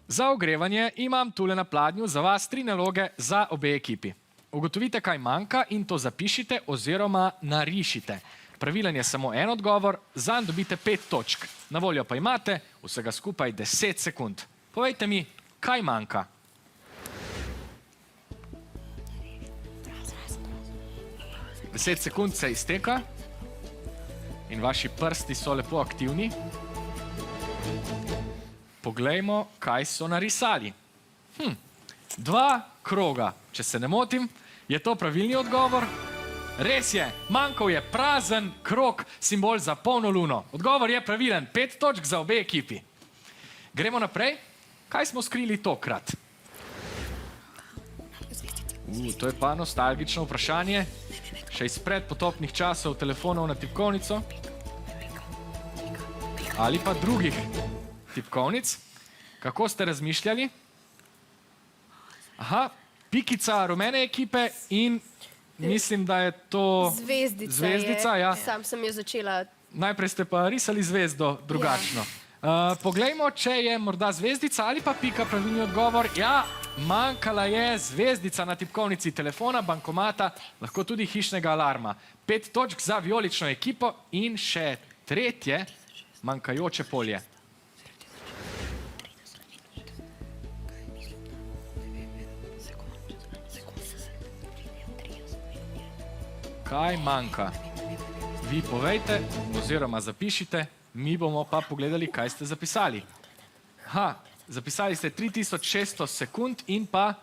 Za ogrevanje imam tule na pladnju za vas 3 naloge za obe ekipi. Ugotovite, kaj manjka in to zapišite oziroma narišite. Pravilen je samo en odgovor, zanj dobite 5 točk. Na voljo pa imate vsega skupaj 10 sekund. Povejte mi, kaj manjka? Deset sekund se izteka in vaši prsti so lepo aktivni. Poglejmo, kaj so narisali. 2 kroga, če se ne motim. Je to pravilni odgovor? Res je, manjkal je prazen krog, simbol za polno luno. Odgovor je pravilen, 5 točk za obe ekipi. Gremo naprej. Kaj smo skrili tokrat? To je pa nostalgično vprašanje. Še izpred potopnih časov telefonov na tipkovnico. Ali pa drugih tipkovnic. Kako ste razmišljali? Aha, pikica rumene ekipe in mislim, da je to zvezdica. Ja. Sam sem jo začela. Najprej ste pa risali zvezdo drugačno. Poglejmo, če je morda zvezdica ali pa pika pravilni odgovor. Ja, manjkala je zvezdica na tipkovnici telefona, bankomata, lahko tudi hišnega alarma. 5 točk za vijolično ekipo in še tretje manjkajoče polje. Kaj manjka? Vi povejte oziroma zapišite, mi bomo pa pogledali, kaj ste zapisali. Zapisali ste 3600 sekund in pa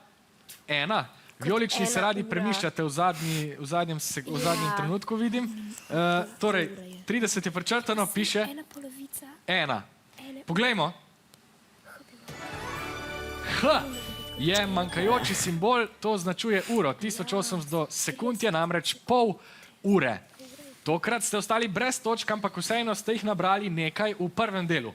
1. Vijolični se radi premišljate v zadnjem trenutku, vidim. Torej, 30 je prečrtano, piše 1. Poglejmo. Je manjkajoči simbol, to označuje uro. 1800 sekund je namreč pol ure. Tokrat ste ostali brez točk, ampak vseeno ste jih nabrali nekaj v prvem delu.